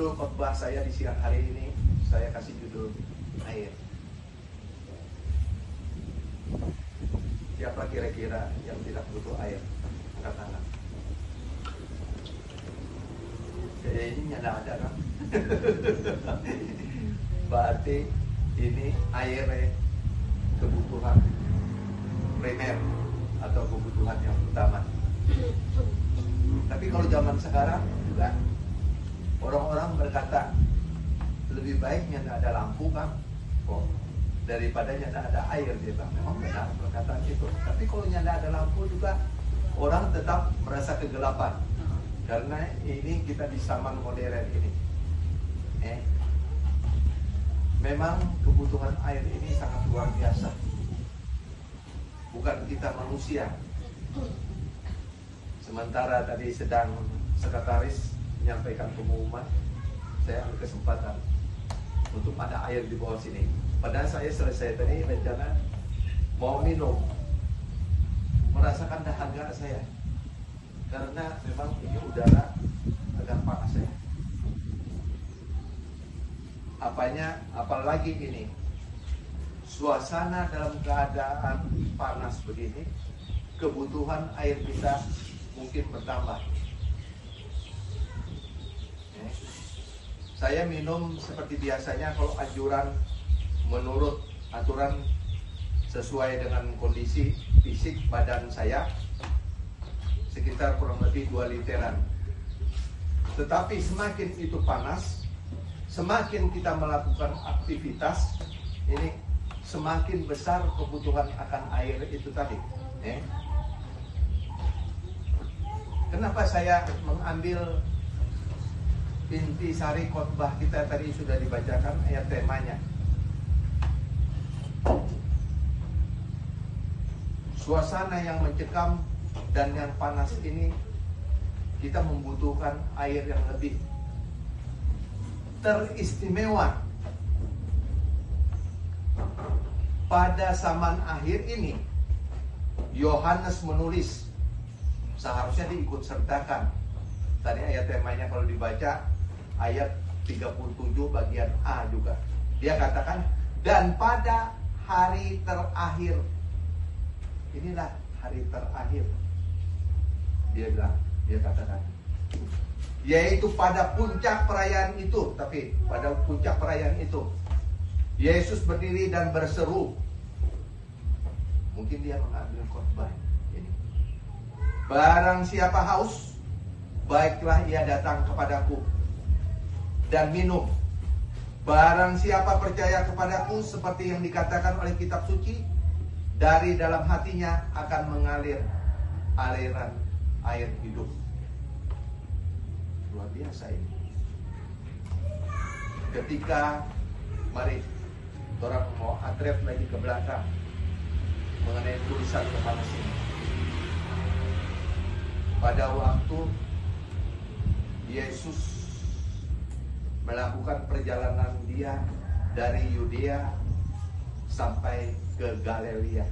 Judul khotbah saya di siang hari ini, saya kasih judul air. Siapa kira-kira yang tidak butuh air? Angkat tangan. Ini nggak ada kan? Berarti ini air kebutuhan primer atau kebutuhan yang utama. Tapi kalau zaman sekarang juga orang-orang berkata lebih baiknya tidak ada lampu kan, daripada tidak ada air, dia bilang. Memang benar perkataan itu. Tapi kalau tidak ada lampu juga orang tetap merasa kegelapan, karena ini kita di zaman modern ini. Memang kebutuhan air ini sangat luar biasa. Bukan kita manusia. Sementara tadi sedang sekretaris menyampaikan pengumuman, saya ambil kesempatan untuk ada air di bawah sini. Padahal saya selesai tadi rencana mau minum, merasakan dahaga saya, karena memang ini udara agak panas ya. Apalagi ini suasana dalam keadaan panas begini, kebutuhan air kita mungkin bertambah. Saya minum seperti biasanya kalau anjuran menurut aturan sesuai dengan kondisi fisik badan saya, sekitar kurang lebih 2 literan. Tetapi semakin itu panas, semakin kita melakukan aktivitas, ini semakin besar kebutuhan akan air itu tadi. Kenapa saya mengambil intisari khotbah kita tadi sudah dibacakan ayat temanya. Suasana yang mencekam dan yang panas ini, kita membutuhkan air yang lebih teristimewa. Pada zaman akhir ini, Yohanes menulis, seharusnya diikut sertakan. Tadi ayat temanya kalau dibaca, ayat 37 bagian A juga. Dia katakan, dan pada hari terakhir. Inilah hari terakhir. Dia katakan. Yaitu pada puncak perayaan itu. Tapi pada puncak perayaan itu, Yesus berdiri dan berseru. Mungkin dia mengambil khotbah ini. Barang siapa haus, baiklah ia datang kepadaku dan minum. Barang siapa percaya kepadaku, seperti yang dikatakan oleh kitab suci, dari dalam hatinya akan mengalir aliran air hidup. Luar biasa ini. Ketika, mari orang mau atret lagi ke belakang mengenai tulisan Yohanes ini. Pada waktu Yesus melakukan perjalanan dia dari Yudea sampai ke Galilea.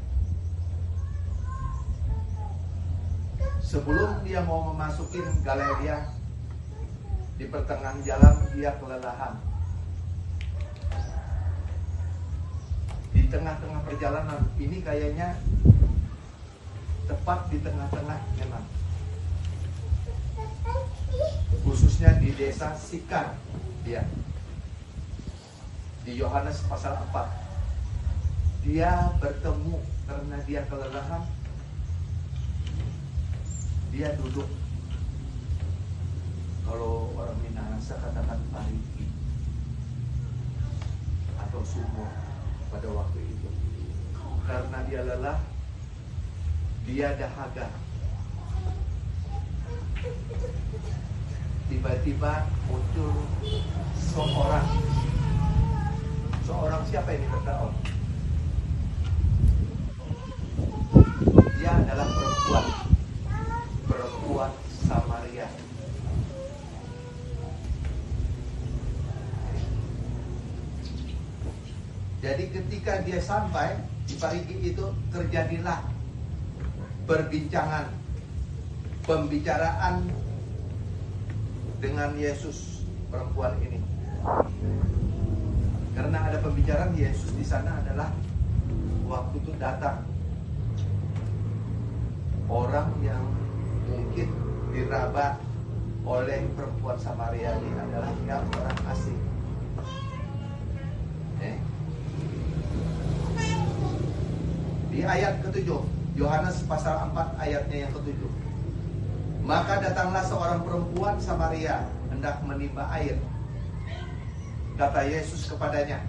Sebelum dia mau memasuki Galilea, di pertengahan jalan dia kelelahan. Di tengah-tengah perjalanan, ini kayaknya tepat di tengah-tengah memang. Khususnya di desa Sikar, dia di Yohanes pasal 4, dia bertemu karena dia kelelahan. Dia duduk, kalau orang Minahasa katakan pariki atau sumur pada waktu itu. Karena dia lelah, dia dahaga. Tiba-tiba muncul seorang siapa ini bertahu? Dia adalah perempuan Samaria. Jadi ketika dia sampai di parigi itu, terjadilah pembicaraan dengan Yesus. perempuan ini. Karena ada pembicaraan Yesus di sana adalah waktu itu datang orang yang mungkin diraba oleh perempuan Samaria ini adalah yang orang asing. Di ayat ke-7, Yohanes pasal 4 ayatnya yang ke-7. Maka datanglah seorang perempuan Samaria hendak menimba air. Kata Yesus kepadanya,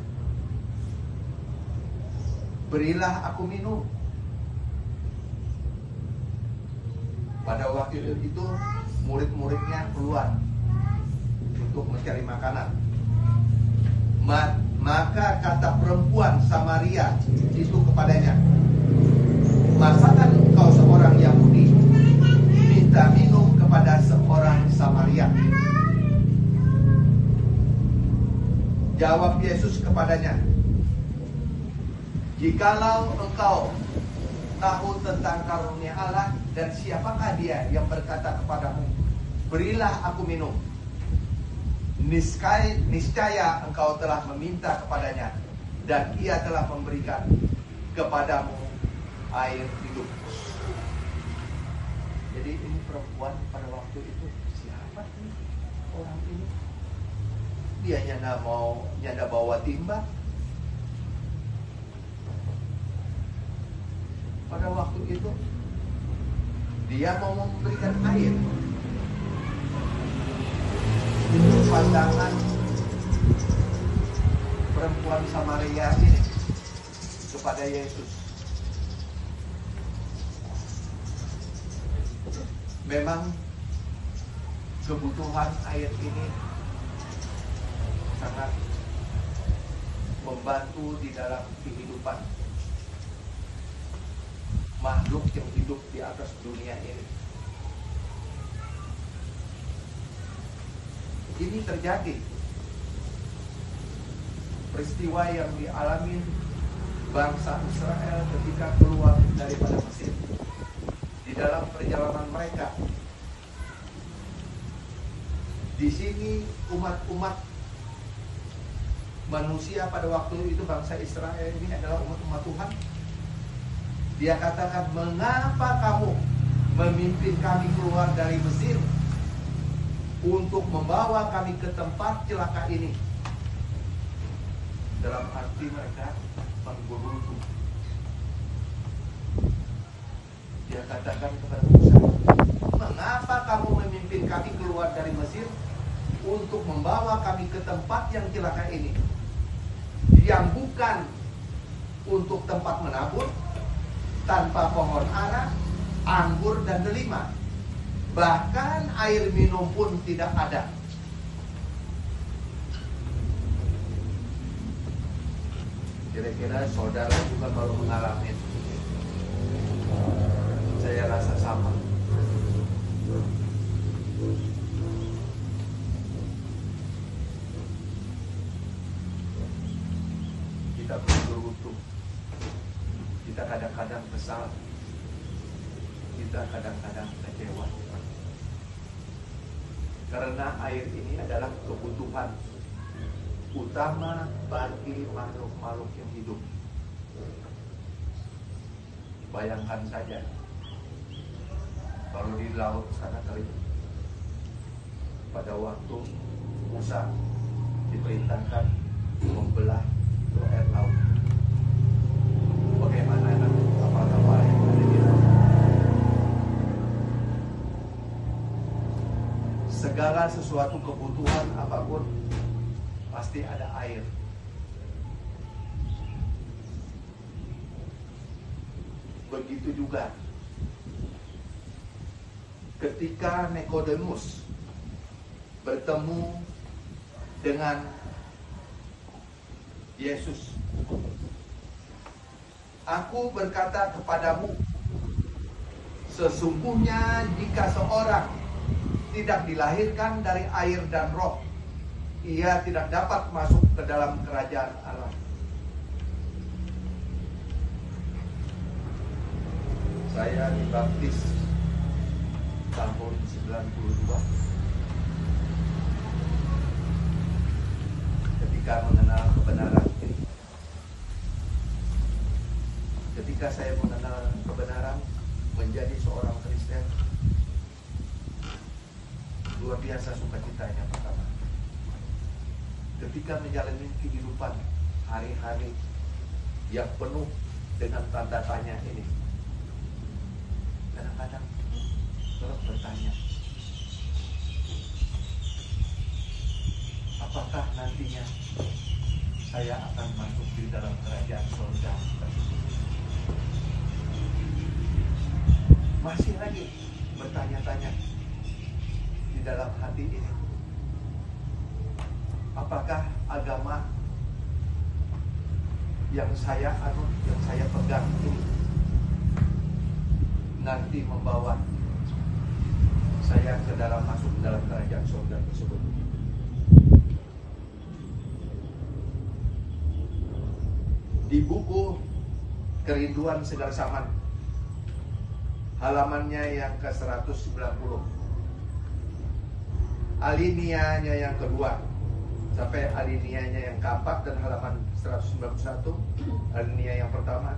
berilah aku minum. Pada waktu itu murid-muridnya keluar untuk mencari makanan. Maka kata perempuan Samaria itu kepadanya, masakan engkau seorang Yahudi minta minum kepada seorang Samaria? Jawab Yesus kepadanya, jikalau engkau tahu tentang karunia Allah dan siapakah dia yang berkata kepadamu, berilah aku minum, niscaya engkau telah meminta kepadanya dan ia telah memberikan kepadamu air hidup. Jadi ini perempuan pada waktu itu, siapa ini orang ini? Dia nyanda bawa timba. Pada waktu itu dia mau memberikan air. Itu pandangan perempuan Samaria ini kepada Yesus. Memang kebutuhan air ini sangat membantu di dalam kehidupan makhluk yang hidup di atas dunia ini. Ini terjadi peristiwa yang dialami bangsa Israel ketika keluar daripada Mesir. Di dalam perjalanan mereka, di sini umat-umat manusia pada waktu itu, bangsa Israel ini adalah umat-umat Tuhan. Dia katakan, mengapa kamu memimpin kami keluar dari Mesir untuk membawa kami ke tempat celaka ini? Dalam arti mereka menggerutu. Dia katakan kepada Musa, mengapa kamu memimpin kami keluar dari Mesir untuk membawa kami ke tempat yang celaka ini, yang bukan untuk tempat menabur, tanpa pohon ara, anggur dan delima, bahkan air minum pun tidak ada. Kira-kira saudara juga kalau mengalami, saya rasa sama. Kita bergerutu, kita kadang-kadang kesal, kita kadang-kadang kecewa, karena air ini adalah kebutuhan utama bagi makhluk-makhluk yang hidup. Bayangkan saja kalau di laut sana kali pada waktu Musa diperintahkan membelah itu air laut, bagaimana kapal-kapal yang ada di laut? Segala sesuatu kebutuhan apapun pasti ada air. Begitu juga ketika Nikodemus bertemu dengan Yesus, aku berkata kepadamu, sesungguhnya jika seorang tidak dilahirkan dari air dan roh, ia tidak dapat masuk ke dalam kerajaan Allah. Saya dibaptis tahun 92. ketika mengenal kebenaran ini. Ketika saya mengenal kebenaran, menjadi seorang Kristen, luar biasa sukacitanya pertama. Ketika menjalani kehidupan hari-hari yang penuh dengan tanda tanya ini, kadang-kadang terus bertanya, apakah nantinya saya akan masuk di dalam kerajaan surga? Masih lagi bertanya-tanya di dalam hati ini, apakah agama yang saya anut, yang saya pegang ini nanti membawa saya ke dalam masuk dalam kerajaan surga tersebut? Di buku Kerinduan Segala Zaman, halamannya yang ke-190, alinianya yang kedua sampai alinianya yang keempat, dan halaman 191, alinea yang pertama,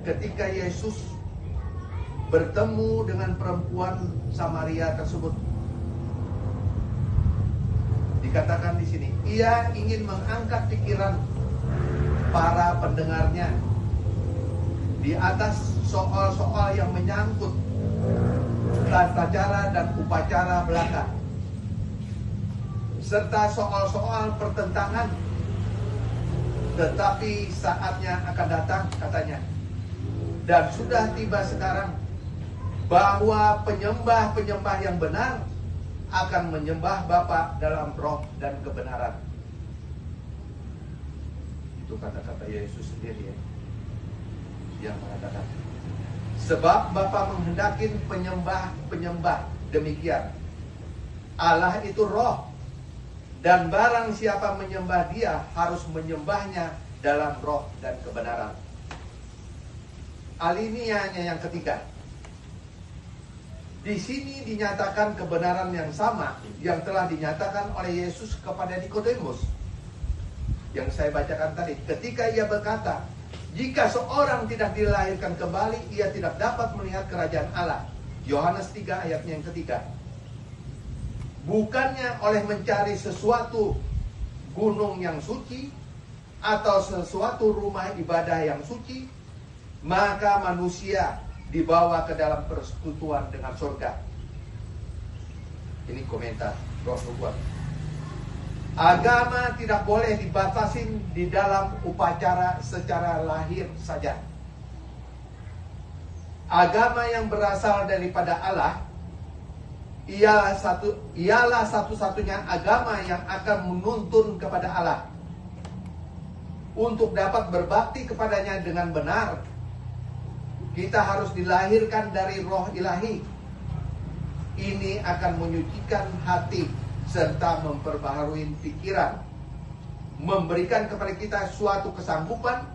ketika Yesus bertemu dengan perempuan Samaria tersebut, dikatakan di sini, ia ingin mengangkat pikiran para pendengarnya di atas soal-soal yang menyangkut tata cara dan upacara belaka, serta soal-soal pertentangan. Tetapi saatnya akan datang, katanya, dan sudah tiba sekarang, bahwa penyembah-penyembah yang benar akan menyembah Bapa dalam roh dan kebenaran. Itu kata-kata Yesus sendiri ya, yang mengatakan, sebab Bapa menghendaki penyembah-penyembah demikian. Allah itu roh, dan barang siapa menyembah Dia harus menyembahnya dalam roh dan kebenaran. Alinianya yang ketiga, di sini dinyatakan kebenaran yang sama yang telah dinyatakan oleh Yesus kepada Nikodemus, yang saya bacakan tadi, ketika ia berkata, jika seorang tidak dilahirkan kembali, ia tidak dapat melihat kerajaan Allah. Yohanes 3 ayatnya yang ketiga. Bukannya oleh mencari sesuatu gunung yang suci atau sesuatu rumah ibadah yang suci, maka manusia dibawa ke dalam persekutuan dengan surga. Ini komentar Roh Nubuat. Agama tidak boleh dibatasin di dalam upacara secara lahir saja. Agama yang berasal daripada Allah ialah satu-satunya agama yang akan menuntun kepada Allah. Untuk dapat berbakti kepadanya dengan benar, kita harus dilahirkan dari roh ilahi. Ini akan menyucikan hati serta memperbaharui pikiran, memberikan kepada kita suatu kesanggupan